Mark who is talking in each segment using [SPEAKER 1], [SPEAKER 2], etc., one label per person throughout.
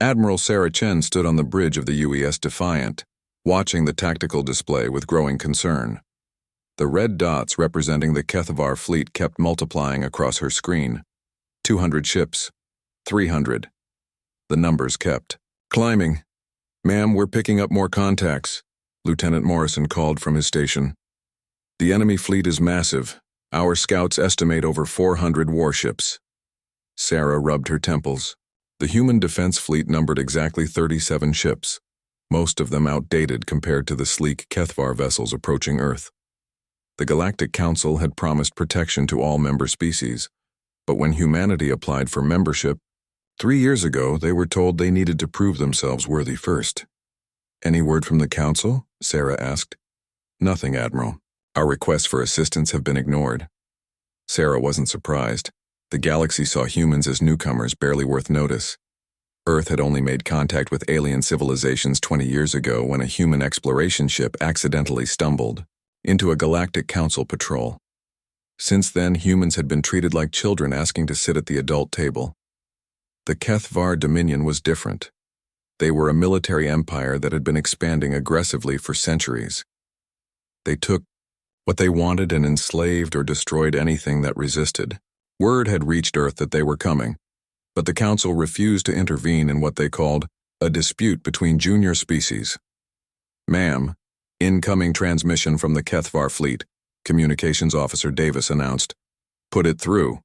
[SPEAKER 1] Admiral Sarah Chen stood on the bridge of the UES Defiant, watching the tactical display with growing concern. The red dots representing the HFY fleet kept multiplying across her screen. 200 ships. 300. The numbers kept climbing. "Ma'am, we're picking up more contacts," Lieutenant Morrison called from his station. "The enemy fleet is massive. Our scouts estimate over 400 warships." Sarah rubbed her temples. The human defense fleet numbered exactly 37 ships, most of them outdated compared to the sleek HFY vessels approaching Earth. The Galactic Council had promised protection to all member species, but when humanity applied for membership, 3 years ago they were told they needed to prove themselves worthy first. "Any word from the Council?" Sarah asked. "Nothing, Admiral. Our requests for assistance have been ignored." Sarah wasn't surprised. The galaxy saw humans as newcomers barely worth notice. Earth had only made contact with alien civilizations 20 years ago when a human exploration ship accidentally stumbled into a Galactic Council patrol. Since then, humans had been treated like children asking to sit at the adult table. The HFY Dominion was different. They were a military empire that had been expanding aggressively for centuries. They took what they wanted and enslaved or destroyed anything that resisted. Word had reached Earth that they were coming, but the Council refused to intervene in what they called a dispute between junior species. "Ma'am, incoming transmission from the HFY fleet," Communications Officer Davis announced. "Put it through."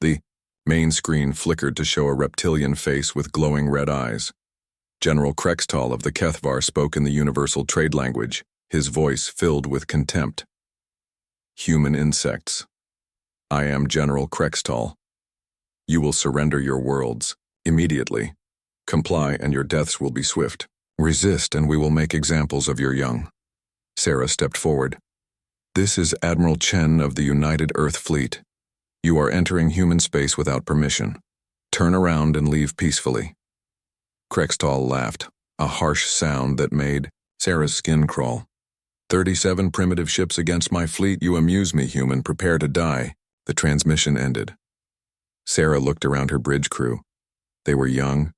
[SPEAKER 1] The main screen flickered to show a reptilian face with glowing red eyes. General Krextal of the HFY spoke in the universal trade language, his voice filled with contempt. "Human insects. I am General Krextal. You will surrender your worlds, immediately. Comply and your deaths will be swift. Resist and we will make examples of your young." Sarah stepped forward. "This is Admiral Chen of the United Earth Fleet. You are entering human space without permission. Turn around and leave peacefully." Krextal laughed, a harsh sound that made Sarah's skin crawl. 37 primitive ships against my fleet. You amuse me, human. Prepare to die." The transmission ended. Sarah looked around her bridge crew. They were young,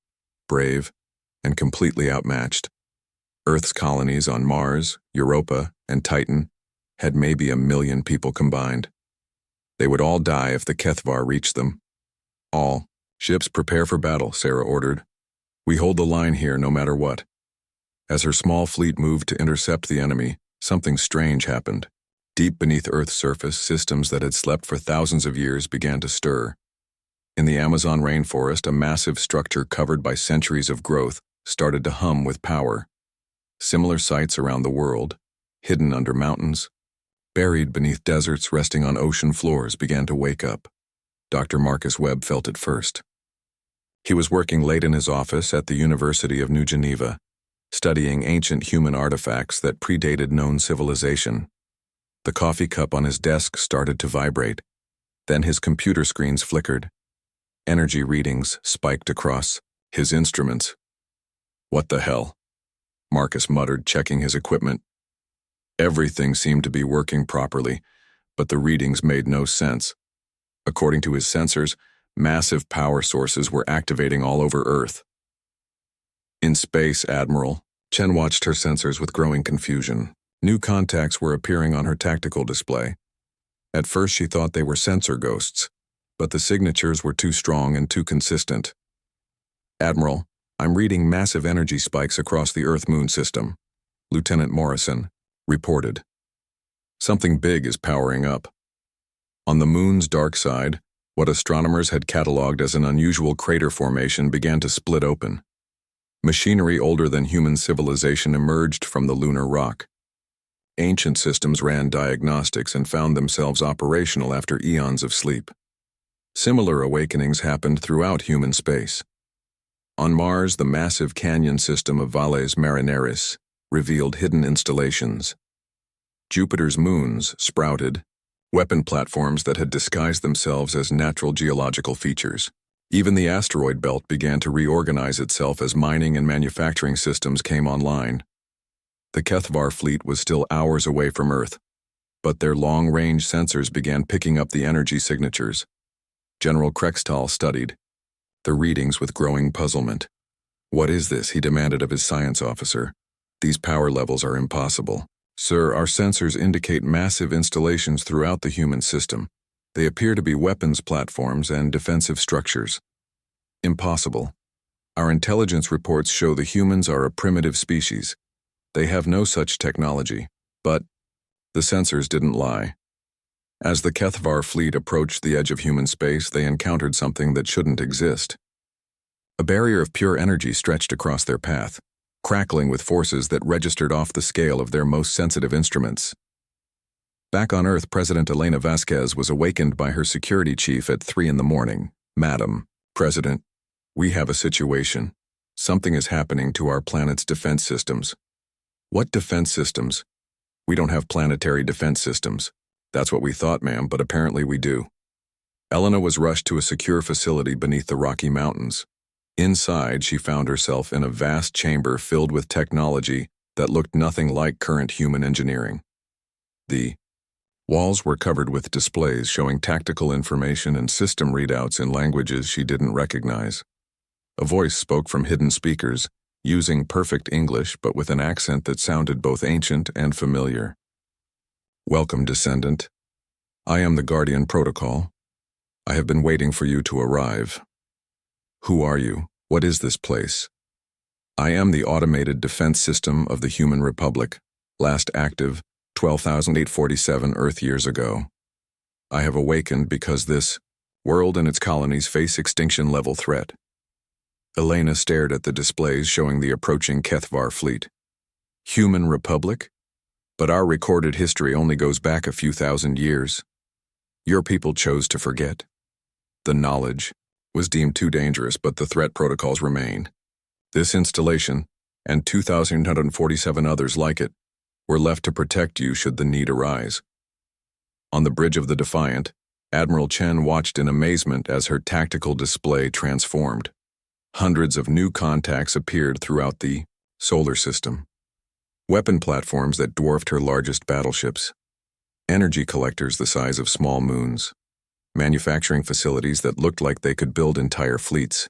[SPEAKER 1] brave, and completely outmatched. Earth's colonies on Mars, Europa, and Titan had maybe 1 million people combined. They would all die if the HFY reached them. "All ships prepare for battle," Sarah ordered. "We hold the line here no matter what." As her small fleet moved to intercept the enemy, something strange happened. Deep beneath Earth's surface, systems that had slept for thousands of years began to stir. In the Amazon rainforest, a massive structure covered by centuries of growth started to hum with power. Similar sites around the world, hidden under mountains, buried beneath deserts, resting on ocean floors, began to wake up. Dr. Marcus Webb felt it first. He was working late in his office at the University of New Geneva, studying ancient human artifacts that predated known civilization. The coffee cup on his desk started to vibrate. Then his computer screens flickered. Energy readings spiked across his instruments. "What the hell?" Marcus muttered, checking his equipment. Everything seemed to be working properly, but the readings made no sense. According to his sensors, massive power sources were activating all over Earth. In space, Admiral, Chen watched her sensors with growing confusion. New contacts were appearing on her tactical display. At first she thought they were sensor ghosts, but the signatures were too strong and too consistent. "Admiral, I'm reading massive energy spikes across the Earth-Moon system," Lieutenant Morrison reported. "Something big is powering up." On the Moon's dark side, what astronomers had cataloged as an unusual crater formation began to split open. Machinery older than human civilization emerged from the lunar rock. Ancient systems ran diagnostics and found themselves operational after eons of sleep. Similar awakenings happened throughout human space. On Mars, the massive canyon system of Valles Marineris revealed hidden installations. Jupiter's moons sprouted, weapon platforms that had disguised themselves as natural geological features. Even the asteroid belt began to reorganize itself as mining and manufacturing systems came online. The HFY fleet was still hours away from Earth, but their long-range sensors began picking up the energy signatures. General Krextal studied the readings with growing puzzlement. "What is this?" he demanded of his science officer. "These power levels are impossible." "Sir, our sensors indicate massive installations throughout the human system. They appear to be weapons platforms and defensive structures." "Impossible. Our intelligence reports show the humans are a primitive species. They have no such technology." But the sensors didn't lie. As the HFY fleet approached the edge of human space, they encountered something that shouldn't exist. A barrier of pure energy stretched across their path, crackling with forces that registered off the scale of their most sensitive instruments. Back on Earth, President Elena Vasquez was awakened by her security chief at 3 a.m. "Madam President, we have a situation. Something is happening to our planet's defense systems." "What defense systems?" "We don't have planetary defense systems." "That's what we thought, ma'am, but apparently we do." Elena was rushed to a secure facility beneath the Rocky Mountains. Inside, she found herself in a vast chamber filled with technology that looked nothing like current human engineering. The walls were covered with displays showing tactical information and system readouts in languages she didn't recognize. A voice spoke from hidden speakers, using perfect English but with an accent that sounded both ancient and familiar. "Welcome, descendant. I am the Guardian Protocol. I have been waiting for you to arrive." "Who are you? What is this place?" "I am the automated defense system of the Human Republic, last active 12,847 Earth years ago. I have awakened because this world and its colonies face extinction-level threat." Elena stared at the displays showing the approaching HFY fleet. "Human Republic? But our recorded history only goes back a few thousand years. Your people chose to forget. The knowledge was deemed too dangerous, but the threat protocols remain. This installation, and 2,147 others like it, were left to protect you should the need arise." On the bridge of the Defiant, Admiral Chen watched in amazement as her tactical display transformed. Hundreds of new contacts appeared throughout the solar system. Weapon platforms that dwarfed her largest battleships. Energy collectors the size of small moons. Manufacturing facilities that looked like they could build entire fleets.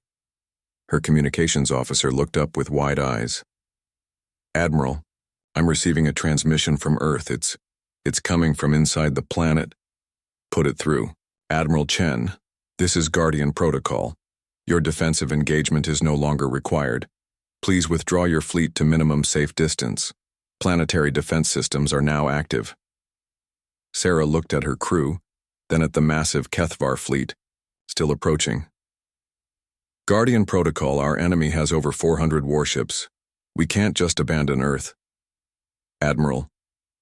[SPEAKER 1] Her communications officer looked up with wide eyes. "Admiral, I'm receiving a transmission from Earth. It's coming from inside the planet." "Put it through." "Admiral Chen, this is Guardian Protocol. Your defensive engagement is no longer required. Please withdraw your fleet to minimum safe distance. Planetary defense systems are now active." Sarah looked at her crew, then at the massive HFY fleet, still approaching. "Guardian Protocol, our enemy has over 400 warships. We can't just abandon Earth." "Admiral,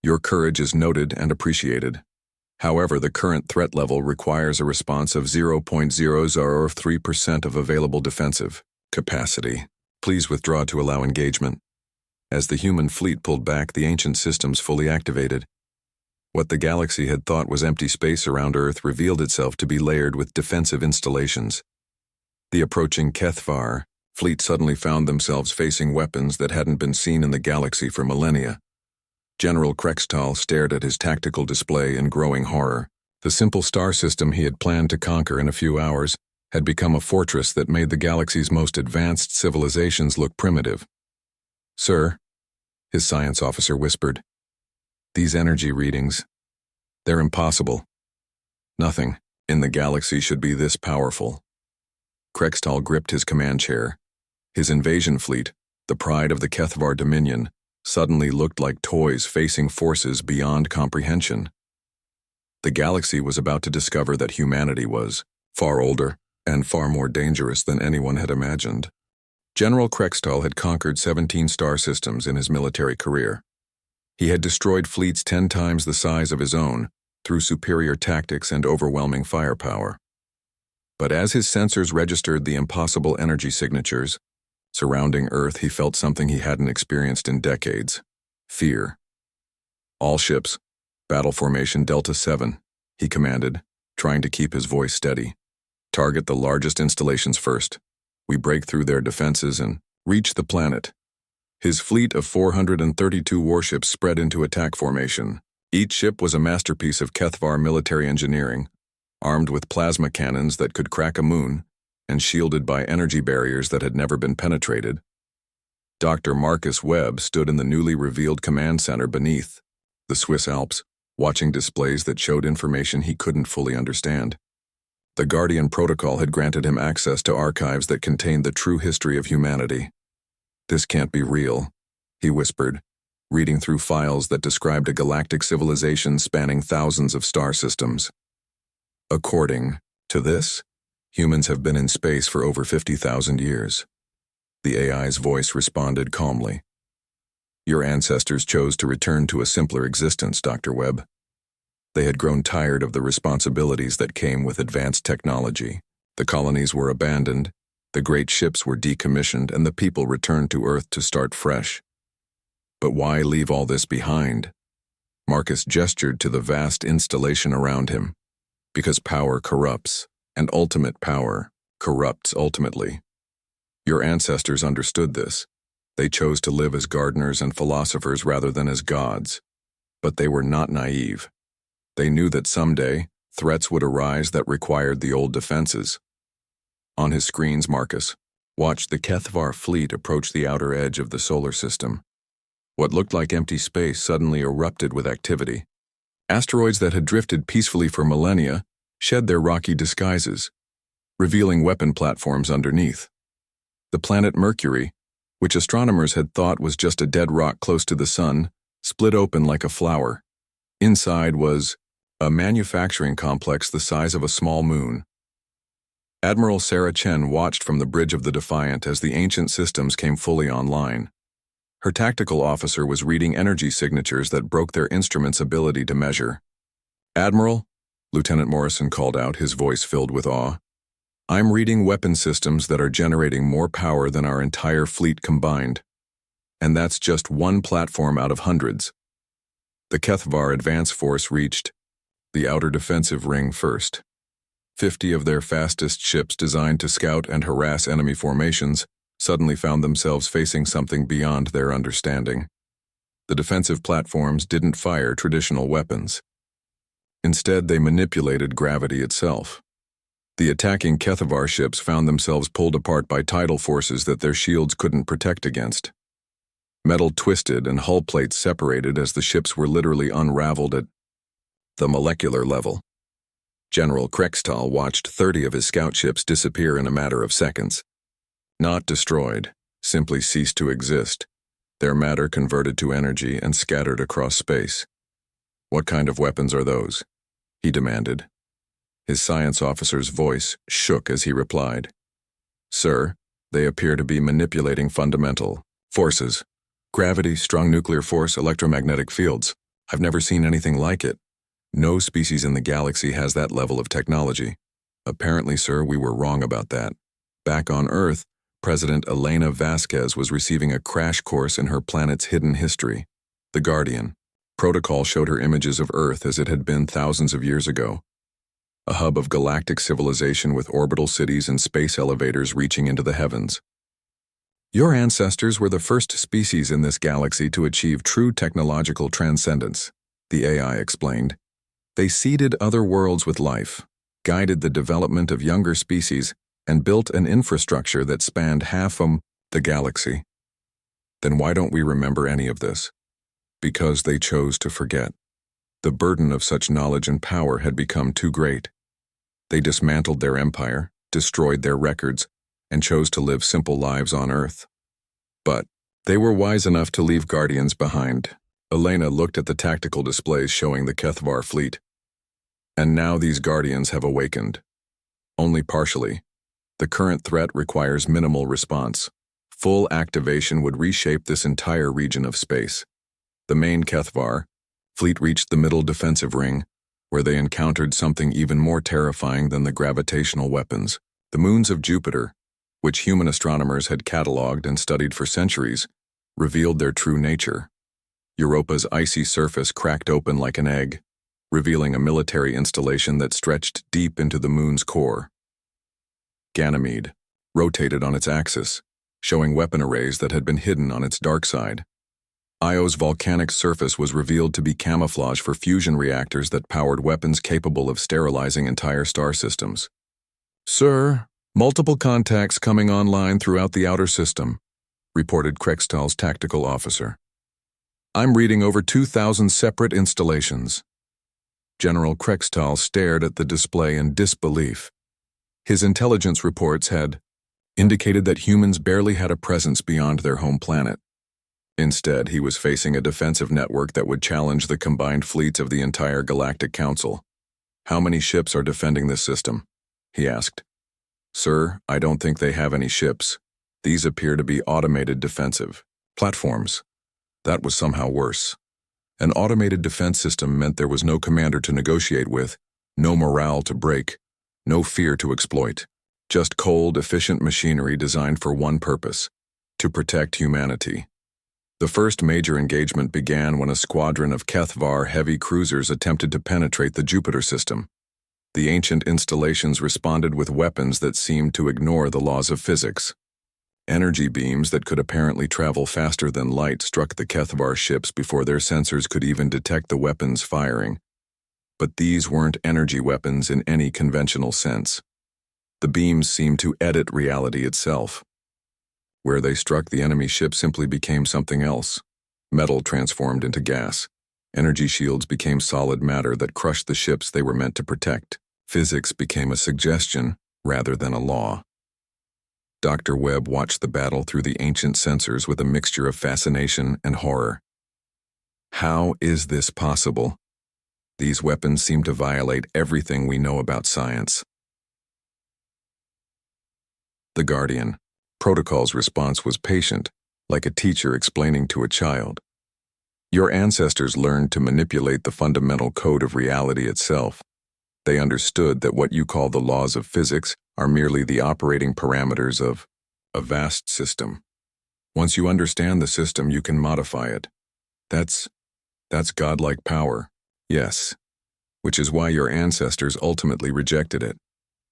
[SPEAKER 1] your courage is noted and appreciated. However, the current threat level requires a response of 0.003% of available defensive capacity. Please withdraw to allow engagement." As the human fleet pulled back, the ancient systems fully activated. What the galaxy had thought was empty space around Earth revealed itself to be layered with defensive installations. The approaching HFY fleet suddenly found themselves facing weapons that hadn't been seen in the galaxy for millennia. General Krextal stared at his tactical display in growing horror. The simple star system he had planned to conquer in a few hours had become a fortress that made the galaxy's most advanced civilizations look primitive. "Sir," his science officer whispered, "these energy readings, they're impossible. Nothing in the galaxy should be this powerful." Krextal gripped his command chair. His invasion fleet, the pride of the HFY Dominion, suddenly looked like toys facing forces beyond comprehension. The galaxy was about to discover that humanity was far older and far more dangerous than anyone had imagined. General Krextal had conquered 17 star systems in his military career. He had destroyed fleets 10 times the size of his own through superior tactics and overwhelming firepower. But as his sensors registered the impossible energy signatures surrounding Earth, he felt something he hadn't experienced in decades: fear. "All ships, battle formation Delta 7, he commanded, trying to keep his voice steady. "Target the largest installations first. We break through their defenses and reach the planet." His fleet of 432 warships spread into attack formation. Each ship was a masterpiece of HFY military engineering, armed with plasma cannons that could crack a moon and shielded by energy barriers that had never been penetrated. Dr. Marcus Webb stood in the newly revealed command center beneath the Swiss Alps, watching displays that showed information he couldn't fully understand. The Guardian Protocol had granted him access to archives that contained the true history of humanity. "This can't be real," he whispered, reading through files that described a galactic civilization spanning thousands of star systems. "According to this, humans have been in space for over 50,000 years. The AI's voice responded calmly. "Your ancestors chose to return to a simpler existence, Dr. Webb. They had grown tired of the responsibilities that came with advanced technology. The colonies were abandoned, the great ships were decommissioned, and the people returned to Earth to start fresh. But why leave all this behind?" Marcus gestured to the vast installation around him. "Because power corrupts, and ultimate power corrupts ultimately. Your ancestors understood this. They chose to live as gardeners and philosophers rather than as gods. But they were not naive. They knew that someday, threats would arise that required the old defenses." On his screens, Marcus watched the HFY fleet approach the outer edge of the solar system. What looked like empty space suddenly erupted with activity. Asteroids that had drifted peacefully for millennia shed their rocky disguises, revealing weapon platforms underneath. The planet Mercury, which astronomers had thought was just a dead rock close to the sun, split open like a flower. Inside was a manufacturing complex the size of a small moon. Admiral Sarah Chen watched from the bridge of the Defiant as the ancient systems came fully online. Her tactical officer was reading energy signatures that broke their instruments' ability to measure. "Admiral," Lieutenant Morrison called out, his voice filled with awe, "I'm reading weapon systems that are generating more power than our entire fleet combined. And that's just one platform out of hundreds." The HFY advance force reached the outer defensive ring first. 50 of their fastest ships designed to scout and harass enemy formations suddenly found themselves facing something beyond their understanding. The defensive platforms didn't fire traditional weapons. Instead, they manipulated gravity itself. The attacking HFY ships found themselves pulled apart by tidal forces that their shields couldn't protect against. Metal twisted and hull plates separated as the ships were literally unraveled at the molecular level. General Krextal watched 30 of his scout ships disappear in a matter of seconds. Not destroyed, simply ceased to exist, their matter converted to energy and scattered across space. "What kind of weapons are those?" he demanded. His science officer's voice shook as he replied, "Sir, they appear to be manipulating fundamental forces. Gravity, strong nuclear force, electromagnetic fields. I've never seen anything like it. No species in the galaxy has that level of technology. Apparently, sir, we were wrong about that. Back on Earth, President Elena Vasquez was receiving a crash course in her planet's hidden history. The Guardian Protocol showed her images of Earth as it had been thousands of years ago. A hub of galactic civilization with orbital cities and space elevators reaching into the heavens. Your ancestors were the first species in this galaxy to achieve true technological transcendence, the AI explained. They seeded other worlds with life, guided the development of younger species, and built an infrastructure that spanned half the galaxy. Then why don't we remember any of this? Because they chose to forget. The burden of such knowledge and power had become too great. They dismantled their empire, destroyed their records, and chose to live simple lives on Earth. But they were wise enough to leave guardians behind. Elena looked at the tactical displays showing the HFY fleet. And now these guardians have awakened. Only partially. The current threat requires minimal response. Full activation would reshape this entire region of space. The main HFY fleet reached the middle defensive ring, where they encountered something even more terrifying than the gravitational weapons. The moons of Jupiter, which human astronomers had catalogued and studied for centuries, revealed their true nature. Europa's icy surface cracked open like an egg, revealing a military installation that stretched deep into the moon's core. Ganymede rotated on its axis, showing weapon arrays that had been hidden on its dark side. Io's volcanic surface was revealed to be camouflage for fusion reactors that powered weapons capable of sterilizing entire star systems. "Sir, multiple contacts coming online throughout the outer system. reported Krextal's tactical officer. I'm reading over 2,000 separate installations. General Krextal stared at the display in disbelief. His intelligence reports had indicated that humans barely had a presence beyond their home planet. Instead, he was facing a defensive network that would challenge the combined fleets of the entire Galactic Council. How many ships are defending this system? He asked. Sir, I don't think they have any ships. These appear to be automated defensive platforms. That was somehow worse. An automated defense system meant there was no commander to negotiate with, no morale to break, no fear to exploit. Just cold, efficient machinery designed for one purpose: to protect humanity. The first major engagement began when a squadron of Kethvar heavy cruisers attempted to penetrate the Jupiter system. The ancient installations responded with weapons that seemed to ignore the laws of physics. Energy beams that could apparently travel faster than light struck the Kethvar ships before their sensors could even detect the weapons firing. But these weren't energy weapons in any conventional sense. The beams seemed to edit reality itself. Where they struck the enemy ship simply became something else. Metal transformed into gas. Energy shields became solid matter that crushed the ships they were meant to protect. Physics became a suggestion rather than a law. Dr. Webb watched the battle through the ancient sensors with a mixture of fascination and horror. How is this possible? These weapons seem to violate everything we know about science. The Guardian. Protocol's response was patient, like a teacher explaining to a child. Your ancestors learned to manipulate the fundamental code of reality itself. They understood that what you call the laws of physics are merely the operating parameters of a vast system. Once you understand the system, you can modify it. That's godlike power, yes, which is why your ancestors ultimately rejected it.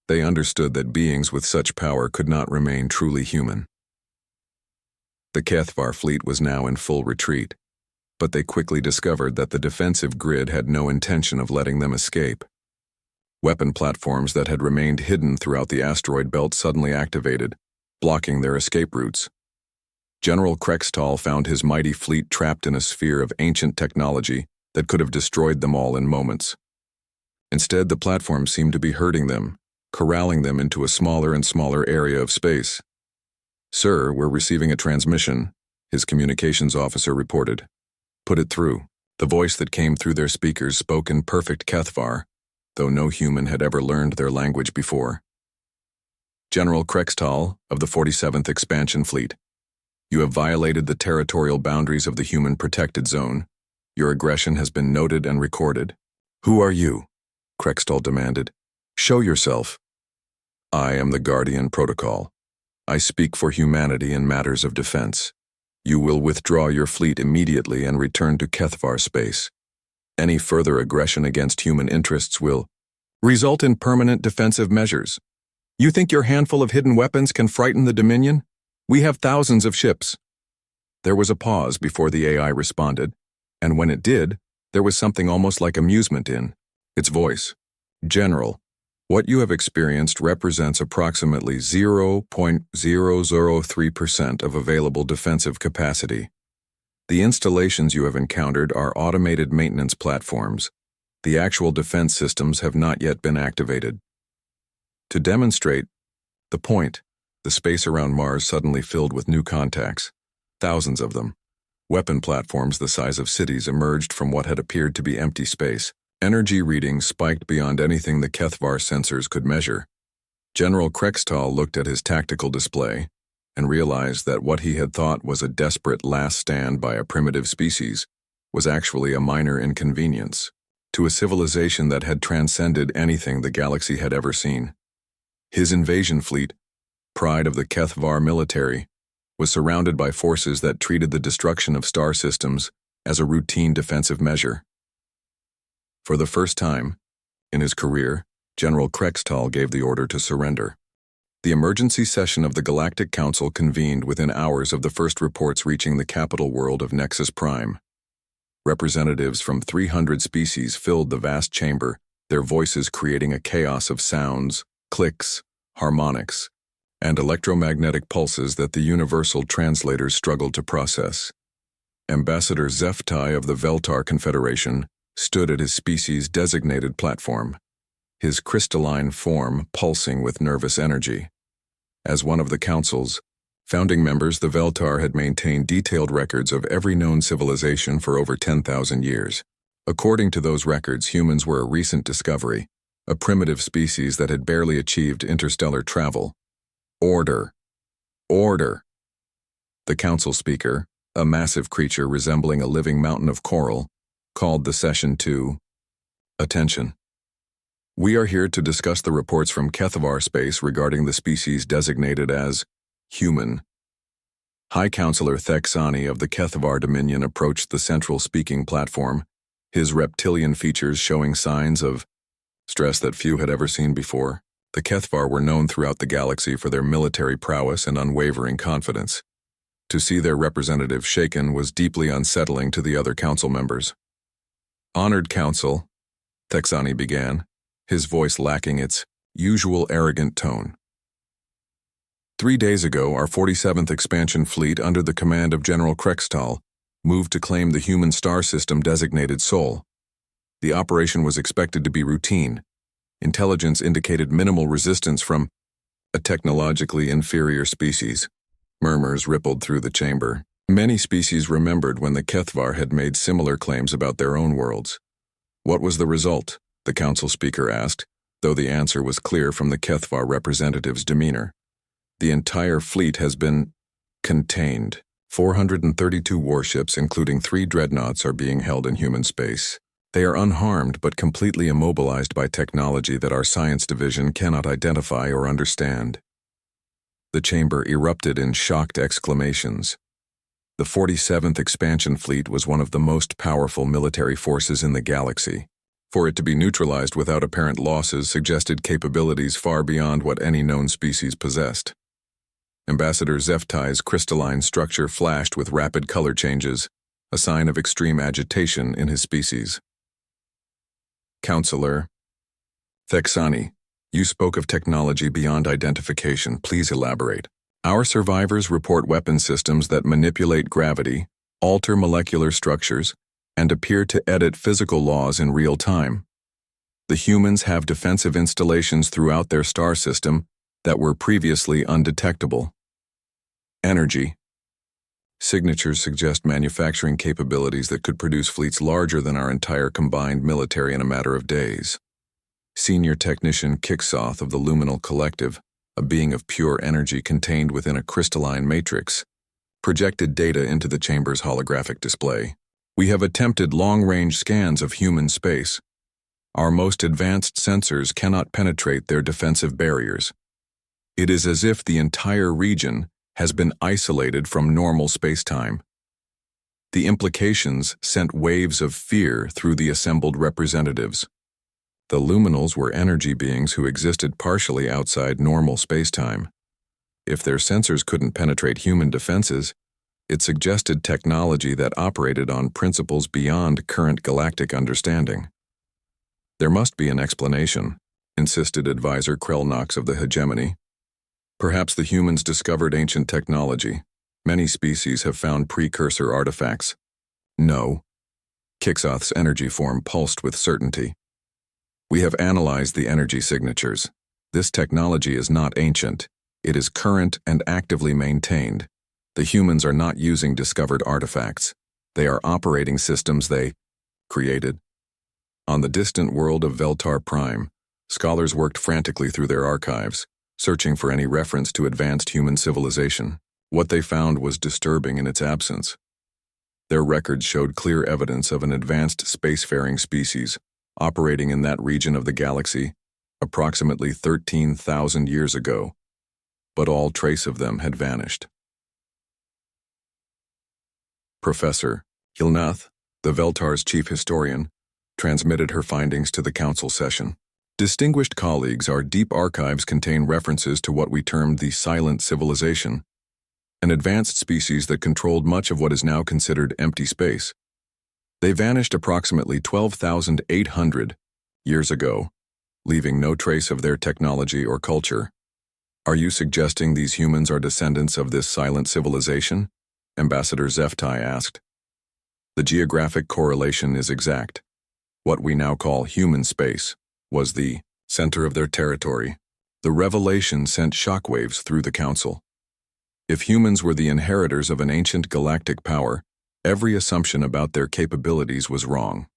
[SPEAKER 1] They understood that beings with such power could not remain truly human. The Kethvar fleet was now in full retreat, but they quickly discovered that the defensive grid had no intention of letting them escape. Weapon platforms that had remained hidden throughout the asteroid belt suddenly activated, blocking their escape routes. General Krextal found his mighty fleet trapped in a sphere of ancient technology that could have destroyed them all in moments. Instead, the platforms seemed to be hurting them, corralling them into a smaller and smaller area of space. Sir, we're receiving a transmission, his communications officer reported. Put it through. The voice that came through their speakers spoke in perfect Kethvar, though no human had ever learned their language before. General Krextal of the 47th Expansion Fleet. You have violated the territorial boundaries of the human protected zone. Your aggression has been noted and recorded. Who are you? Krextal demanded. Show yourself. I am the Guardian Protocol. I speak for humanity in matters of defense. You will withdraw your fleet immediately and return to Kethvar space. Any further aggression against human interests will result in permanent defensive measures. You think your handful of hidden weapons can frighten the Dominion? We have thousands of ships. There was a pause before the AI responded, and when it did, there was something almost like amusement in its voice. General, what you have experienced represents approximately 0.003% of available defensive capacity. The installations you have encountered are automated maintenance platforms. The actual defense systems have not yet been activated. To demonstrate the point, the space around Mars suddenly filled with new contacts, thousands of them. Weapon platforms the size of cities emerged from what had appeared to be empty space. Energy readings spiked beyond anything the Kethvar sensors could measure. General Krextal looked at his tactical display and realized that what he had thought was a desperate last stand by a primitive species was actually a minor inconvenience to a civilization that had transcended anything the galaxy had ever seen. His invasion fleet, pride of the Kethvar military, was surrounded by forces that treated the destruction of star systems as a routine defensive measure. For the first time in his career, General Krextal gave the order to surrender. The emergency session of the Galactic Council convened within hours of the first reports reaching the capital world of Nexus Prime. Representatives from 300 species filled the vast chamber, their voices creating a chaos of sounds, clicks, harmonics, and electromagnetic pulses that the universal translators struggled to process. Ambassador Zeftai of the Veltar Confederation stood at his species-designated platform, his crystalline form pulsing with nervous energy. As one of the council's founding members, the Veltar had maintained detailed records of every known civilization for over 10,000 years. According to those records, humans were a recent discovery, a primitive species that had barely achieved interstellar travel. Order. Order. The council speaker, a massive creature resembling a living mountain of coral, called the session to attention. We are here to discuss the reports from HFY space regarding the species designated as human. High Counselor Thexani of the HFY Dominion approached the central speaking platform, his reptilian features showing signs of stress that few had ever seen before. The HFY were known throughout the galaxy for their military prowess and unwavering confidence. To see their representative shaken was deeply unsettling to the other council members. Honored Council, Thexani began, his voice lacking its usual arrogant tone. 3 days ago, our 47th Expansion Fleet, under the command of General Krextal, moved to claim the human star system designated Sol. The operation was expected to be routine. Intelligence indicated minimal resistance from a technologically inferior species. Murmurs rippled through the chamber. Many species remembered when the HFY had made similar claims about their own worlds. What was the result? The council speaker asked, though the answer was clear from the HFY representative's demeanor. The entire fleet has been contained. 432 warships, including 3 dreadnoughts, are being held in human space. They are unharmed but completely immobilized by technology that our science division cannot identify or understand. The chamber erupted in shocked exclamations. The 47th Expansion Fleet was one of the most powerful military forces in the galaxy. For it to be neutralized without apparent losses suggested capabilities far beyond what any known species possessed. Ambassador Zeftai's crystalline structure flashed with rapid color changes, a sign of extreme agitation in his species. Counselor Thexani, you spoke of technology beyond identification. Please elaborate. Our survivors report weapon systems that manipulate gravity, alter molecular structures, and appear to edit physical laws in real time. The humans have defensive installations throughout their star system that were previously undetectable. Energy. Signatures suggest manufacturing capabilities that could produce fleets larger than our entire combined military in a matter of days. Senior Technician Kixoth of the Luminal Collective, a being of pure energy contained within a crystalline matrix, projected data into the chamber's holographic display. We have attempted long-range scans of human space. Our most advanced sensors cannot penetrate their defensive barriers. It is as if the entire region has been isolated from normal spacetime. The implications sent waves of fear through the assembled representatives. The Luminals were energy beings who existed partially outside normal spacetime. If their sensors couldn't penetrate human defenses, it suggested technology that operated on principles beyond current galactic understanding. There must be an explanation, insisted Advisor Krelnox of the Hegemony. Perhaps the humans discovered ancient technology. Many species have found precursor artifacts. No. Kixoth's energy form pulsed with certainty. We have analyzed the energy signatures. This technology is not ancient. It is current and actively maintained. The humans are not using discovered artifacts. They are operating systems they created. On the distant world of Veltar Prime, scholars worked frantically through their archives, searching for any reference to advanced human civilization. What they found was disturbing in its absence. Their records showed clear evidence of an advanced spacefaring species operating in that region of the galaxy approximately 13,000 years ago, but all trace of them had vanished. Professor Hilnath, the Veltar's chief historian, transmitted her findings to the council session. Distinguished colleagues, our deep archives contain references to what we termed the Silent Civilization, an advanced species that controlled much of what is now considered empty space. They vanished approximately 12,800 years ago, leaving no trace of their technology or culture. Are you suggesting these humans are descendants of this silent civilization? Ambassador Zeftai asked. The geographic correlation is exact. What we now call human space was the center of their territory. The revelation sent shockwaves through the council. If humans were the inheritors of an ancient galactic power, every assumption about their capabilities was wrong.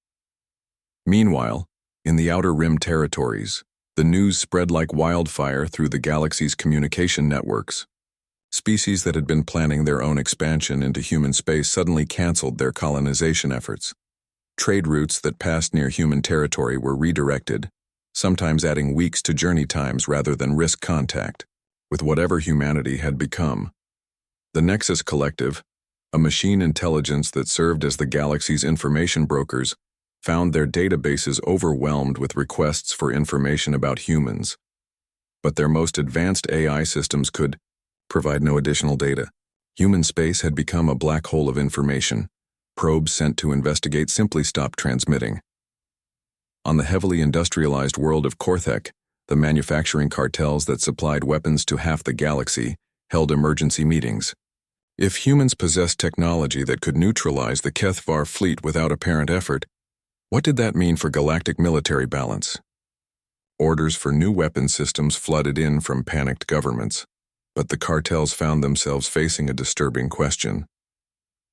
[SPEAKER 1] Meanwhile, in the Outer Rim territories, the news spread like wildfire through the galaxy's communication networks. Species that had been planning their own expansion into human space suddenly canceled their colonization efforts. Trade routes that passed near human territory were redirected, sometimes adding weeks to journey times rather than risk contact with whatever humanity had become. The Nexus Collective, a machine intelligence that served as the galaxy's information brokers, found their databases overwhelmed with requests for information about humans. But their most advanced AI systems could provide no additional data. Human space had become a black hole of information. Probes sent to investigate simply stopped transmitting. On the heavily industrialized world of Korthek, the manufacturing cartels that supplied weapons to half the galaxy held emergency meetings. If humans possessed technology that could neutralize the Kethvar fleet without apparent effort, what did that mean for galactic military balance? Orders for new weapon systems flooded in from panicked governments, but the cartels found themselves facing a disturbing question.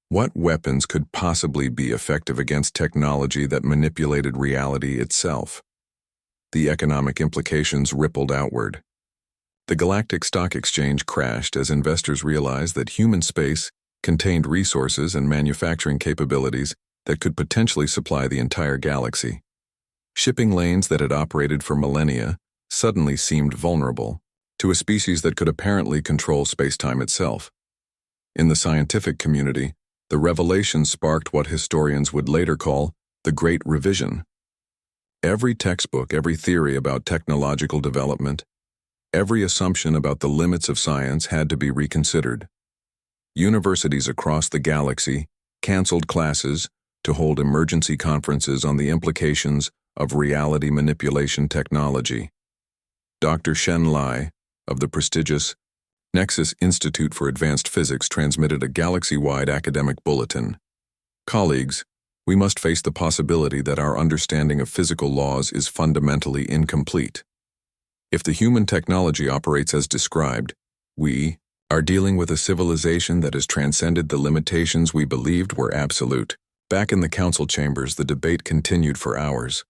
[SPEAKER 1] What weapons could possibly be effective against technology that manipulated reality itself? The economic implications rippled outward. The Galactic Stock Exchange crashed as investors realized that human space contained resources and manufacturing capabilities that could potentially supply the entire galaxy. Shipping lanes that had operated for millennia suddenly seemed vulnerable to a species that could apparently control space-time itself. In the scientific community, the revelation sparked what historians would later call the Great Revision. Every textbook, every theory about technological development, every assumption about the limits of science had to be reconsidered. Universities across the galaxy canceled classes to hold emergency conferences on the implications of reality manipulation technology. Dr. Shen Lai, of the prestigious Nexus Institute for Advanced Physics, transmitted a galaxy-wide academic bulletin. Colleagues, we must face the possibility that our understanding of physical laws is fundamentally incomplete. If the human technology operates as described, we are dealing with a civilization that has transcended the limitations we believed were absolute. Back in the council chambers, the debate continued for hours.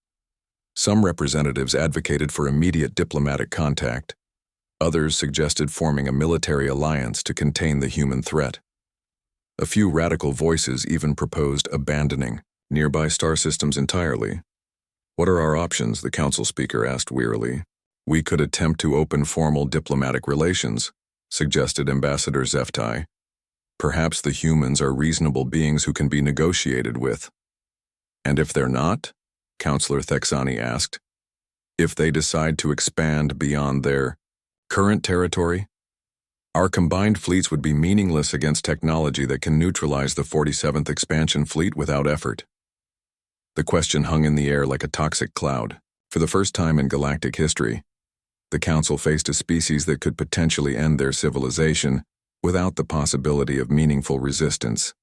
[SPEAKER 1] Some representatives advocated for immediate diplomatic contact. Others suggested forming a military alliance to contain the human threat. A few radical voices even proposed abandoning nearby star systems entirely. What are our options? The council speaker asked wearily. We could attempt to open formal diplomatic relations, suggested Ambassador Zeftai. Perhaps the humans are reasonable beings who can be negotiated with. And if they're not? Counselor Thexani asked. If they decide to expand beyond their current territory? Our combined fleets would be meaningless against technology that can neutralize the 47th Expansion Fleet without effort. The question hung in the air like a toxic cloud. For the first time in galactic history, the Council faced a species that could potentially end their civilization without the possibility of meaningful resistance.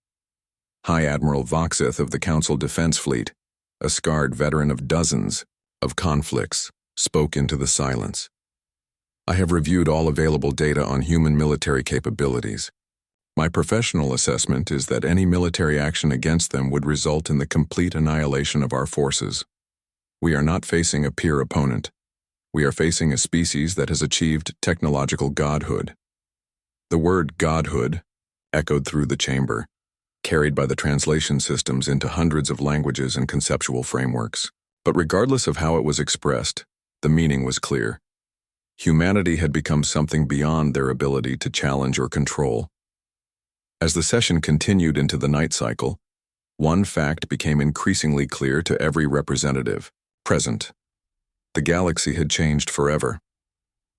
[SPEAKER 1] High Admiral Voxeth of the Council Defense Fleet, a scarred veteran of dozens of conflicts, spoke into the silence. I have reviewed all available data on human military capabilities. My professional assessment is that any military action against them would result in the complete annihilation of our forces. We are not facing a peer opponent. We are facing a species that has achieved technological godhood. The word godhood echoed through the chamber, carried by the translation systems into hundreds of languages and conceptual frameworks. But regardless of how it was expressed, the meaning was clear. Humanity had become something beyond their ability to challenge or control. As the session continued into the night cycle, one fact became increasingly clear to every representative present. The galaxy had changed forever.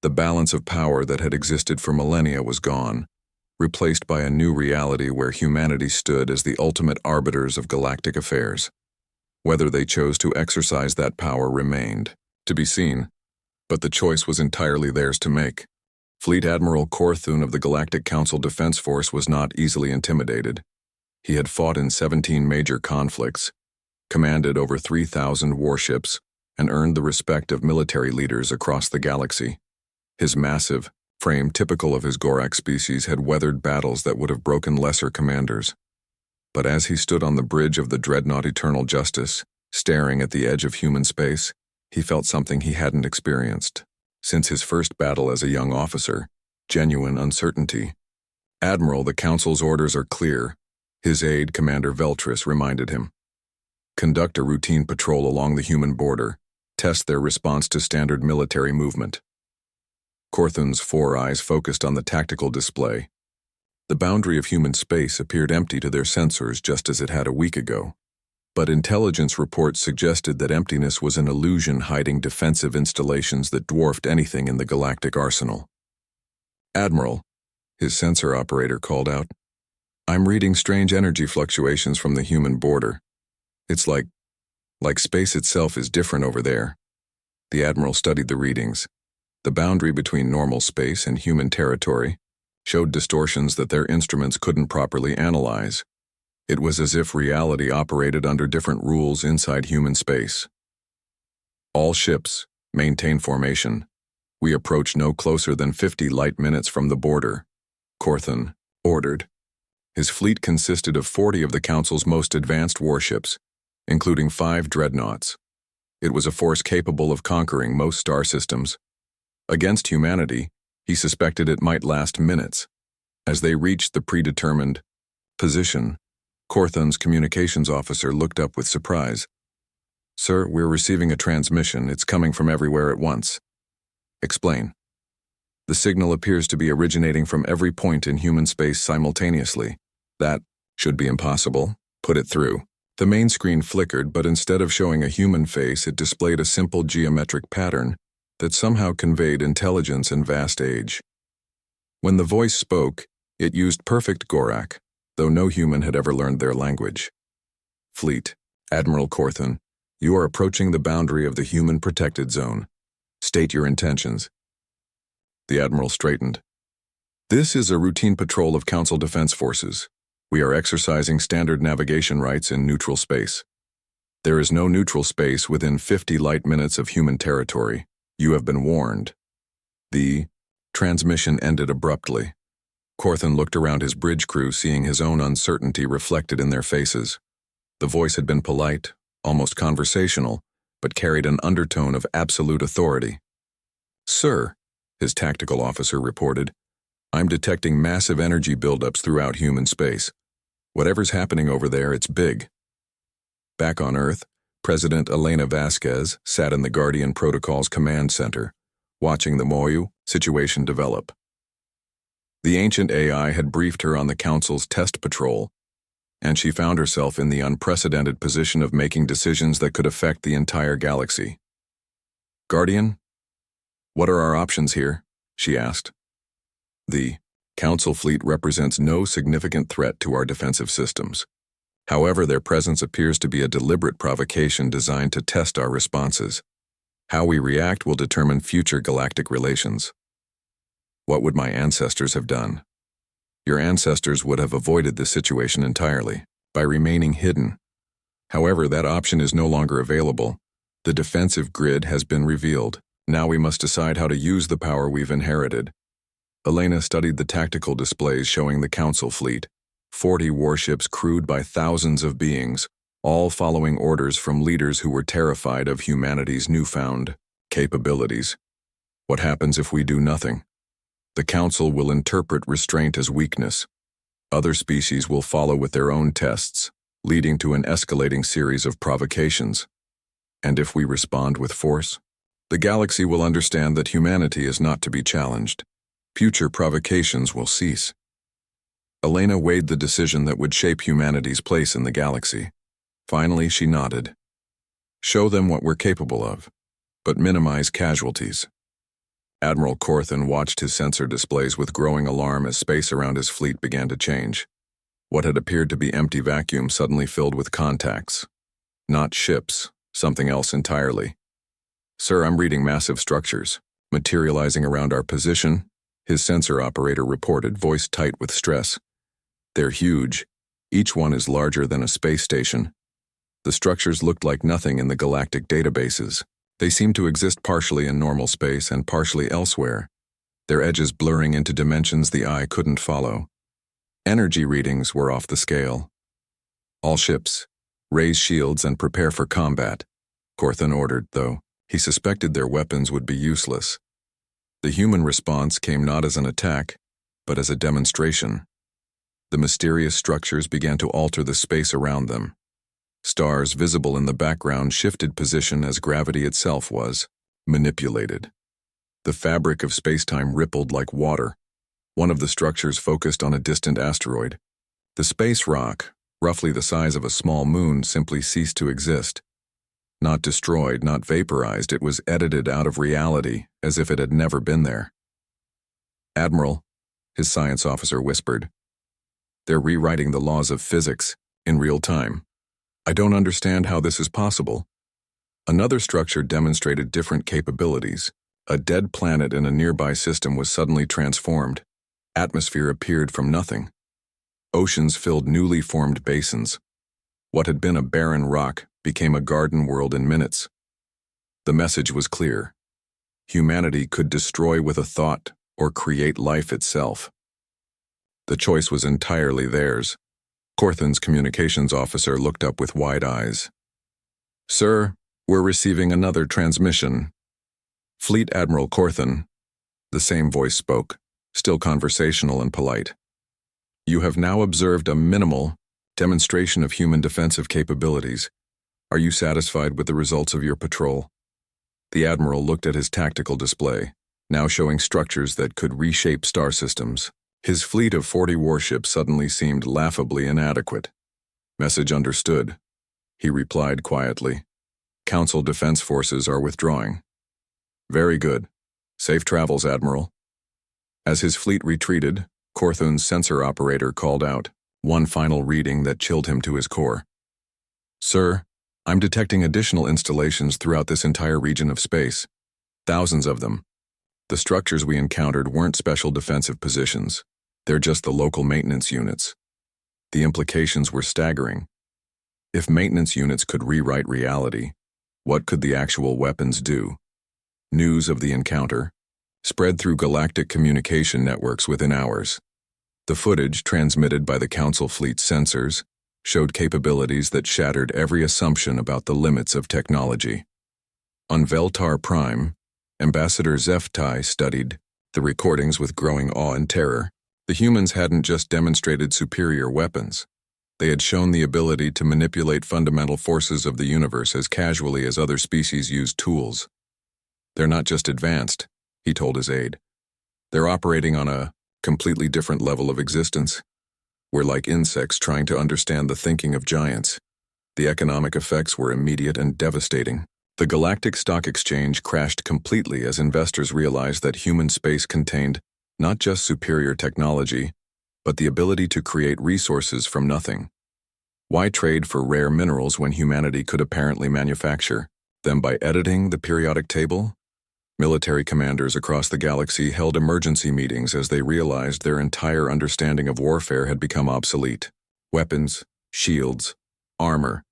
[SPEAKER 1] The balance of power that had existed for millennia was gone, replaced by a new reality where humanity stood as the ultimate arbiters of galactic affairs. Whether they chose to exercise that power remained to be seen, but the choice was entirely theirs to make. Fleet Admiral Korthun of the Galactic Council Defense Force was not easily intimidated. He had fought in 17 major conflicts, commanded over 3,000 warships, and earned the respect of military leaders across the galaxy. His massive frame, typical of his Gorak species, had weathered battles that would have broken lesser commanders. But as he stood on the bridge of the dreadnought Eternal Justice, staring at the edge of human space, he felt something he hadn't experienced since his first battle as a young officer: genuine uncertainty. "Admiral, the Council's orders are clear," his aide, Commander Veltris, reminded him. "Conduct a routine patrol along the human border. Test their response to standard military movement." Korthun's four eyes focused on the tactical display. The boundary of human space appeared empty to their sensors, just as it had a week ago. But intelligence reports suggested that emptiness was an illusion hiding defensive installations that dwarfed anything in the galactic arsenal. "Admiral," his sensor operator called out, "I'm reading strange energy fluctuations from the human border. It's like space itself is different over there." The Admiral studied the readings. The boundary between normal space and human territory showed distortions that their instruments couldn't properly analyze. It was as if reality operated under different rules inside human space. "All ships, maintain formation. We approach no closer than 50 light minutes from the border," Korthun ordered. His fleet consisted of 40 of the Council's most advanced warships, including 5 dreadnoughts. It was a force capable of conquering most star systems. Against humanity, he suspected it might last minutes. As they reached the predetermined position, Korthun's communications officer looked up with surprise. "Sir, we're receiving a transmission. It's coming from everywhere at once." "Explain." "The signal appears to be originating from every point in human space simultaneously. That should be impossible. Put it through." The main screen flickered, but instead of showing a human face, it displayed a simple geometric pattern that somehow conveyed intelligence and vast age. When the voice spoke, it used perfect Gorak, though no human had ever learned their language. "Fleet, Admiral Korthun, you are approaching the boundary of the human protected zone. State your intentions." The Admiral straightened. "This is a routine patrol of Council Defense Forces. We are exercising standard navigation rights in neutral space. There is no neutral space within 50 light minutes of human territory. You have been warned." The transmission ended abruptly. Korthun looked around his bridge crew, seeing his own uncertainty reflected in their faces. The voice had been polite, almost conversational, but carried an undertone of absolute authority. "Sir," his tactical officer reported, "I'm detecting massive energy buildups throughout human space. Whatever's happening over there, it's big." Back on Earth, President Elena Vasquez sat in the Guardian Protocol's command center, watching the Moyu situation develop. The ancient AI had briefed her on the Council's test patrol, and she found herself in the unprecedented position of making decisions that could affect the entire galaxy. "Guardian, what are our options here?" she asked. "The Council fleet represents no significant threat to our defensive systems. However, their presence appears to be a deliberate provocation designed to test our responses. How we react will determine future galactic relations." "What would my ancestors have done?" "Your ancestors would have avoided this situation entirely, by remaining hidden. However, that option is no longer available. The defensive grid has been revealed. Now we must decide how to use the power we've inherited." Elena studied the tactical displays showing the Council fleet, 40 warships crewed by thousands of beings, all following orders from leaders who were terrified of humanity's newfound capabilities. "What happens if we do nothing?" "The Council will interpret restraint as weakness. Other species will follow with their own tests, leading to an escalating series of provocations. And if we respond with force, the galaxy will understand that humanity is not to be challenged. Future provocations will cease." Elena weighed the decision that would shape humanity's place in the galaxy. Finally, she nodded. "Show them what we're capable of, but minimize casualties." Admiral Korthun watched his sensor displays with growing alarm as space around his fleet began to change. What had appeared to be empty vacuum suddenly filled with contacts. Not ships, something else entirely. "Sir, I'm reading massive structures, materializing around our position," His sensor operator reported, voice tight with stress. They're huge. Each one is larger than a space station. The structures looked like nothing in the galactic databases. They seemed to exist partially in normal space and partially elsewhere, their edges blurring into dimensions the eye couldn't follow. Energy readings were off the scale. All ships, raise shields and prepare for combat, Corthan ordered, though he suspected their weapons would be useless. The human response came not as an attack, but as a demonstration. The mysterious structures began to alter the space around them. Stars visible in the background shifted position as gravity itself was manipulated. The fabric of space-time rippled like water. One of the structures focused on a distant asteroid. The space rock, roughly the size of a small moon, simply ceased to exist. Not destroyed, not vaporized, it was edited out of reality as if it had never been there. "Admiral," his science officer whispered, "they're rewriting the laws of physics in real time. I don't understand how this is possible." Another structure demonstrated different capabilities. A dead planet in a nearby system was suddenly transformed. Atmosphere appeared from nothing. Oceans filled newly formed basins. What had been a barren rock became a garden world in minutes. The message was clear. Humanity could destroy with a thought or create life itself. The choice was entirely theirs. Corthan's communications officer looked up with wide eyes. "Sir, we're receiving another transmission." "Fleet Admiral Corthan," the same voice spoke, still conversational and polite. "You have now observed a minimal demonstration of human defensive capabilities. Are you satisfied with the results of your patrol?" The Admiral looked at his tactical display, now showing structures that could reshape star systems. His fleet of 40 warships suddenly seemed laughably inadequate. "Message understood," he replied quietly. "Council defense forces are withdrawing." "Very good. Safe travels, Admiral." As his fleet retreated, Corthan's sensor operator called out, one final reading that chilled him to his core. "Sir, I'm detecting additional installations throughout this entire region of space. Thousands of them. The structures we encountered weren't special defensive positions. They're just the local maintenance units." The implications were staggering. If maintenance units could rewrite reality, what could the actual weapons do? News of the encounter spread through galactic communication networks within hours. The footage, transmitted by the Council fleet's sensors, showed capabilities that shattered every assumption about the limits of technology. On Veltar Prime, Ambassador Zeftai studied the recordings with growing awe and terror. The humans hadn't just demonstrated superior weapons. They had shown the ability to manipulate fundamental forces of the universe as casually as other species used tools. "They're not just advanced," he told his aide. "They're operating on a completely different level of existence. We're like insects trying to understand the thinking of giants." The economic effects were immediate and devastating. The Galactic Stock Exchange crashed completely as investors realized that human space contained not just superior technology, but the ability to create resources from nothing. Why trade for rare minerals when humanity could apparently manufacture them by editing the periodic table? Military commanders across the galaxy held emergency meetings as they realized their entire understanding of warfare had become obsolete. Weapons, shields, armor,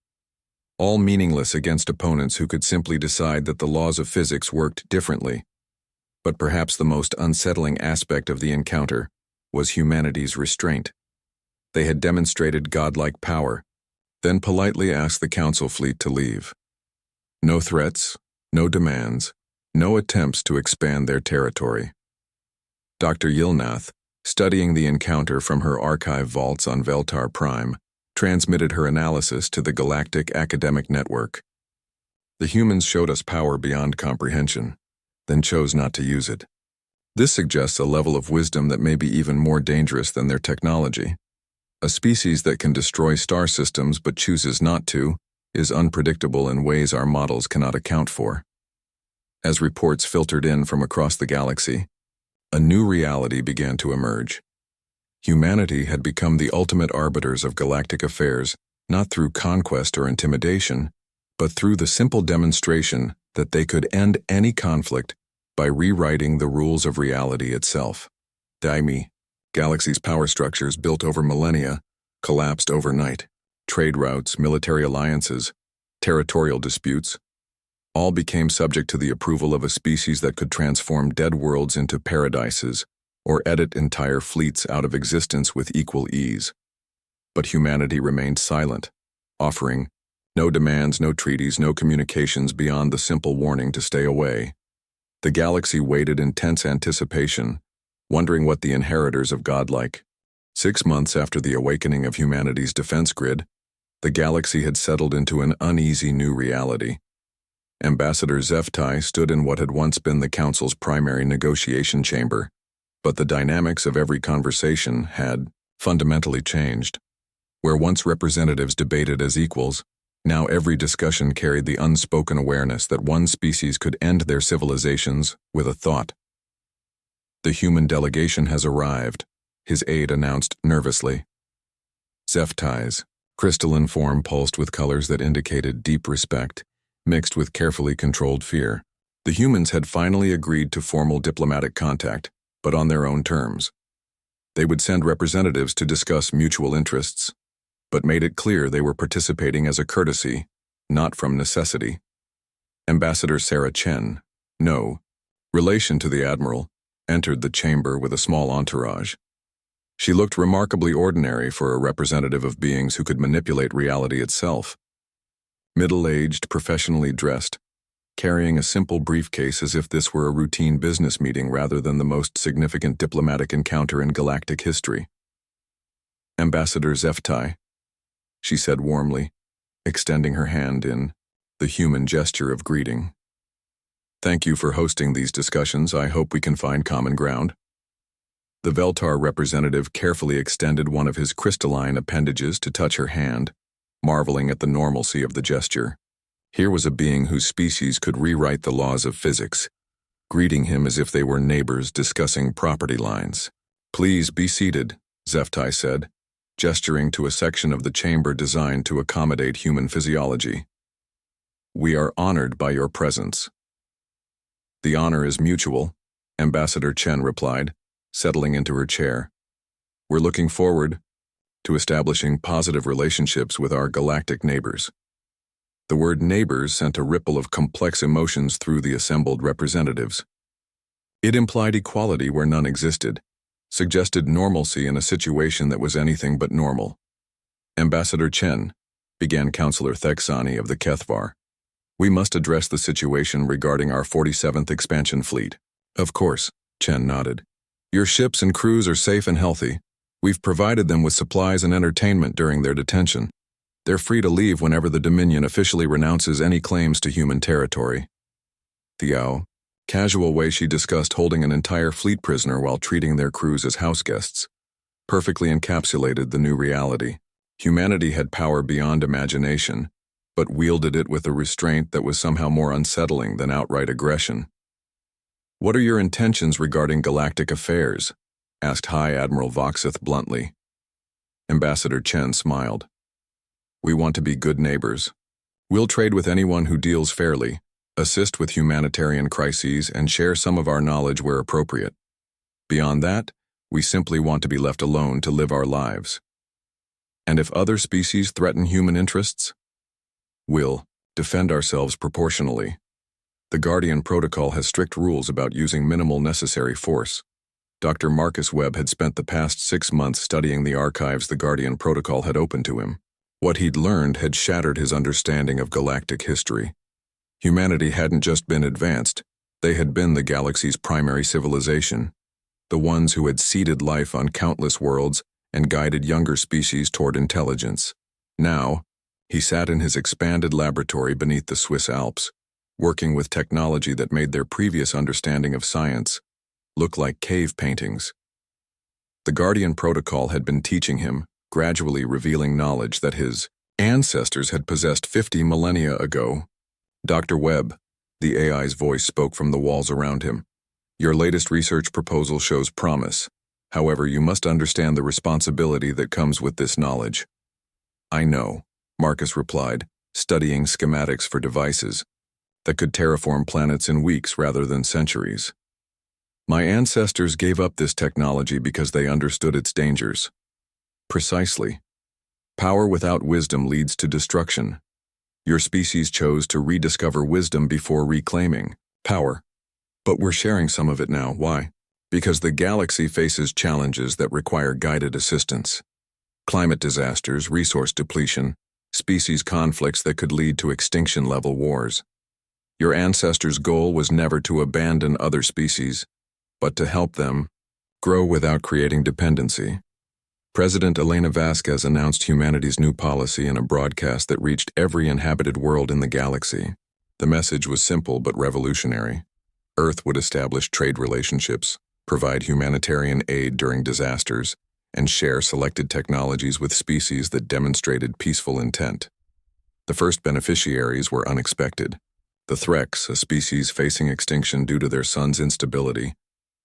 [SPEAKER 1] all meaningless against opponents who could simply decide that the laws of physics worked differently. But perhaps the most unsettling aspect of the encounter was humanity's restraint. They had demonstrated godlike power, then politely asked the Council fleet to leave. No threats, no demands, no attempts to expand their territory. Dr. Yilnath, studying the encounter from her archive vaults on Veltar Prime, transmitted her analysis to the Galactic Academic Network. "The humans showed us power beyond comprehension, then chose not to use it. This suggests a level of wisdom that may be even more dangerous than their technology. A species that can destroy star systems but chooses not to is unpredictable in ways our models cannot account for." As reports filtered in from across the galaxy, a new reality began to emerge. Humanity had become the ultimate arbiters of galactic affairs, not through conquest or intimidation, but through the simple demonstration that they could end any conflict by rewriting the rules of reality itself. Daimi, galaxies' power structures built over millennia, collapsed overnight. Trade routes, military alliances, territorial disputes, all became subject to the approval of a species that could transform dead worlds into paradises or edit entire fleets out of existence with equal ease. But humanity remained silent, offering no demands, no treaties, no communications beyond the simple warning to stay away. The galaxy waited in tense anticipation, wondering what the inheritors of godlike. 6 months after the awakening of humanity's defense grid, the galaxy had settled into an uneasy new reality. Ambassador Zeftai stood in what had once been the Council's primary negotiation chamber, but the dynamics of every conversation had fundamentally changed. Where once representatives debated as equals, now every discussion carried the unspoken awareness that one species could end their civilizations with a thought. "The human delegation has arrived," his aide announced nervously. Zeftai's crystalline form pulsed with colors that indicated deep respect, mixed with carefully controlled fear. The humans had finally agreed to formal diplomatic contact, but on their own terms. They would send representatives to discuss mutual interests, but made it clear they were participating as a courtesy, not from necessity. Ambassador Sarah Chen, no relation to the Admiral, entered the chamber with a small entourage. She looked remarkably ordinary for a representative of beings who could manipulate reality itself. Middle-aged, professionally dressed, carrying a simple briefcase as if this were a routine business meeting rather than the most significant diplomatic encounter in galactic history. "Ambassador Zeftai," she said warmly, extending her hand in the human gesture of greeting. "Thank you for hosting these discussions. I hope we can find common ground." The Veltar representative carefully extended one of his crystalline appendages to touch her hand, marveling at the normalcy of the gesture. Here was a being whose species could rewrite the laws of physics, greeting him as if they were neighbors discussing property lines. "Please be seated," Zeftai said, gesturing to a section of the chamber designed to accommodate human physiology. "We are honored by your presence." "The honor is mutual," Ambassador Chen replied, settling into her chair. "We're looking forward to establishing positive relationships with our galactic neighbors." The word neighbors sent a ripple of complex emotions through the assembled representatives. It implied equality where none existed, suggested normalcy in a situation that was anything but normal. "Ambassador Chen," began Councillor Thexani of the Kethvar, "we must address the situation regarding our 47th expansion fleet." "Of course," Chen nodded. "Your ships and crews are safe and healthy. We've provided them with supplies and entertainment during their detention. They're free to leave whenever the Dominion officially renounces any claims to human territory." The casual way she discussed holding an entire fleet prisoner while treating their crews as house guests perfectly encapsulated the new reality. Humanity had power beyond imagination, but wielded it with a restraint that was somehow more unsettling than outright aggression. "What are your intentions regarding galactic affairs?" asked High Admiral Voxeth bluntly. Ambassador Chen smiled. "We want to be good neighbors. We'll trade with anyone who deals fairly, assist with humanitarian crises, and share some of our knowledge where appropriate. Beyond that, we simply want to be left alone to live our lives. And if other species threaten human interests, we'll defend ourselves proportionally. The Guardian Protocol has strict rules about using minimal necessary force." Dr. Marcus Webb had spent the past 6 months studying the archives the Guardian Protocol had opened to him. What he'd learned had shattered his understanding of galactic history. Humanity hadn't just been advanced, they had been the galaxy's primary civilization, the ones who had seeded life on countless worlds and guided younger species toward intelligence. Now, he sat in his expanded laboratory beneath the Swiss Alps, working with technology that made their previous understanding of science look like cave paintings. The Guardian Protocol had been teaching him, gradually revealing knowledge that his ancestors had possessed 50 millennia ago. "Dr. Webb," the AI's voice spoke from the walls around him, "your latest research proposal shows promise. However, you must understand the responsibility that comes with this knowledge." "I know," Marcus replied, studying schematics for devices that could terraform planets in weeks rather than centuries. My ancestors gave up this technology because they understood its dangers. Precisely. Power without wisdom leads to destruction. Your species chose to rediscover wisdom before reclaiming power. But we're sharing some of it now. Why? Because the galaxy faces challenges that require guided assistance. Climate disasters, resource depletion, species conflicts that could lead to extinction-level wars. Your ancestors' goal was never to abandon other species, but to help them grow without creating dependency. President Elena Vasquez announced humanity's new policy in a broadcast that reached every inhabited world in the galaxy. The message was simple but revolutionary. Earth would establish trade relationships, provide humanitarian aid during disasters, and share selected technologies with species that demonstrated peaceful intent. The first beneficiaries were unexpected. The Threx, a species facing extinction due to their sun's instability,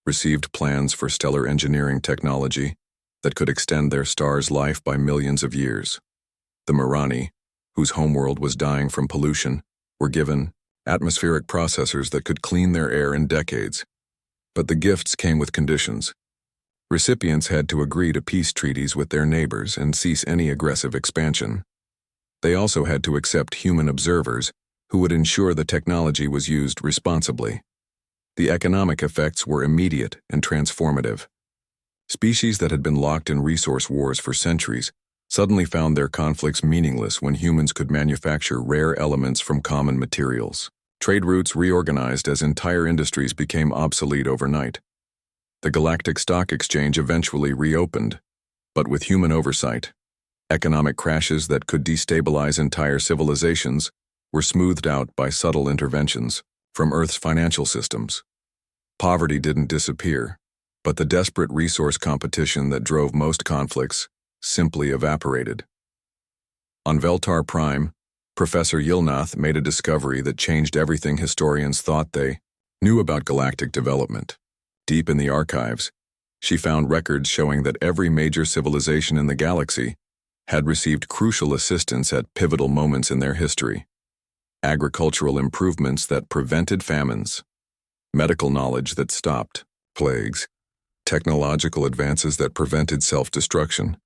[SPEAKER 1] received plans for stellar engineering technology that could extend their star's life by millions of years. The Marani, whose homeworld was dying from pollution, were given atmospheric processors that could clean their air in decades. But the gifts came with conditions. Recipients had to agree to peace treaties with their neighbors and cease any aggressive expansion. They also had to accept human observers who would ensure the technology was used responsibly. The economic effects were immediate and transformative. Species that had been locked in resource wars for centuries suddenly found their conflicts meaningless when humans could manufacture rare elements from common materials. Trade routes reorganized as entire industries became obsolete overnight. The Galactic Stock Exchange eventually reopened, but with human oversight. Economic crashes that could destabilize entire civilizations were smoothed out by subtle interventions from Earth's financial systems. Poverty didn't disappear, but the desperate resource competition that drove most conflicts simply evaporated. On Veltar Prime, Professor Yilnath made a discovery that changed everything historians thought they knew about galactic development. Deep in the archives, she found records showing that every major civilization in the galaxy had received crucial assistance at pivotal moments in their history. Agricultural improvements that prevented famines, medical knowledge that stopped plagues, technological advances that prevented self-destruction.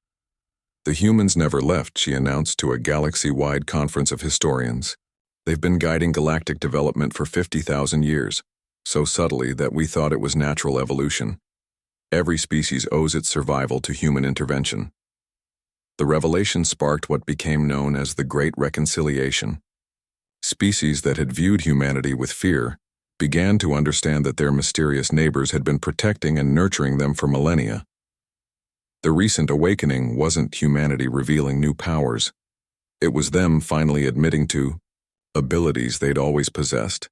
[SPEAKER 1] The humans never left, she announced to a galaxy-wide conference of historians. They've been guiding galactic development for 50,000 years, so subtly that we thought it was natural evolution. Every species owes its survival to human intervention. The revelation sparked what became known as the Great Reconciliation. Species that had viewed humanity with fear began to understand that their mysterious neighbors had been protecting and nurturing them for millennia. The recent awakening wasn't humanity revealing new powers. It was them finally admitting to abilities they'd always possessed.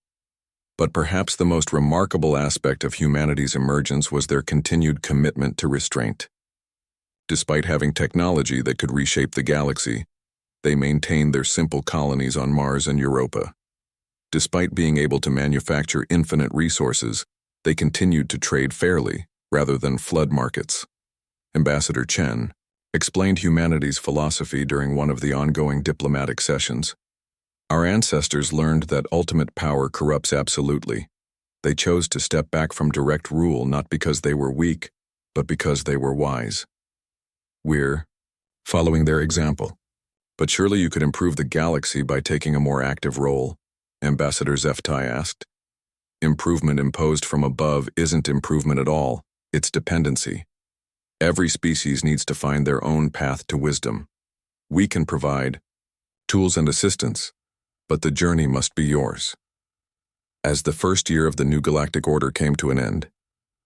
[SPEAKER 1] But perhaps the most remarkable aspect of humanity's emergence was their continued commitment to restraint. Despite having technology that could reshape the galaxy, they maintained their simple colonies on Mars and Europa. Despite being able to manufacture infinite resources, they continued to trade fairly rather than flood markets. Ambassador Chen explained humanity's philosophy during one of the ongoing diplomatic sessions. Our ancestors learned that ultimate power corrupts absolutely. They chose to step back from direct rule not because they were weak, but because they were wise. We're following their example. But surely you could improve the galaxy by taking a more active role, Ambassador Zeftai asked. Improvement imposed from above isn't improvement at all, it's dependency. Every species needs to find their own path to wisdom. We can provide tools and assistance, but the journey must be yours. As the first year of the new galactic order came to an end,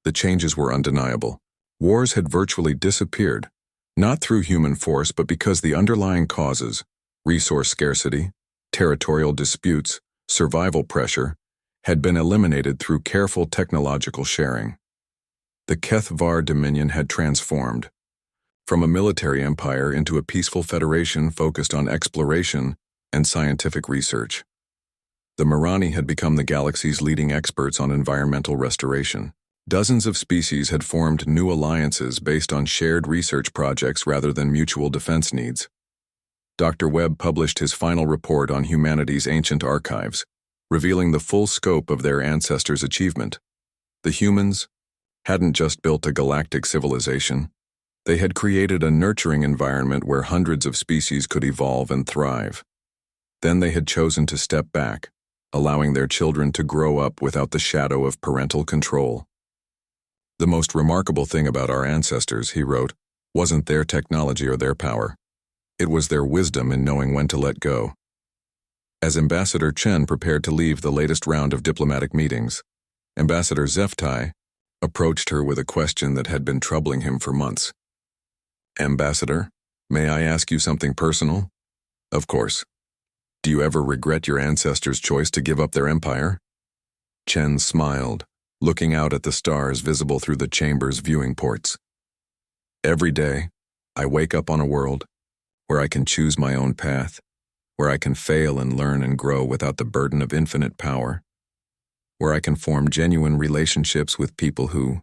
[SPEAKER 1] the changes were undeniable. Wars had virtually disappeared, not through human force but because the underlying causes, resource scarcity, territorial disputes, survival pressure, had been eliminated through careful technological sharing. The Kethvar Dominion had transformed from a military empire into a peaceful federation focused on exploration and scientific research. The Marani had become the galaxy's leading experts on environmental restoration. Dozens of species had formed new alliances based on shared research projects rather than mutual defense needs. Dr. Webb published his final report on humanity's ancient archives, revealing the full scope of their ancestors' achievement. The humans, hadn't just built a galactic civilization. They had created a nurturing environment where hundreds of species could evolve and thrive. Then they had chosen to step back, allowing their children to grow up without the shadow of parental control. The most remarkable thing about our ancestors, he wrote, wasn't their technology or their power. It was their wisdom in knowing when to let go. As Ambassador Chen prepared to leave the latest round of diplomatic meetings, Ambassador Zeftai approached her with a question that had been troubling him for months. "Ambassador, may I ask you something personal?" "Of course. Do you ever regret your ancestors' choice to give up their empire?" Chen smiled, looking out at the stars visible through the chamber's viewing ports. "Every day, I wake up on a world where I can choose my own path, where I can fail and learn and grow without the burden of infinite power, where I can form genuine relationships with people who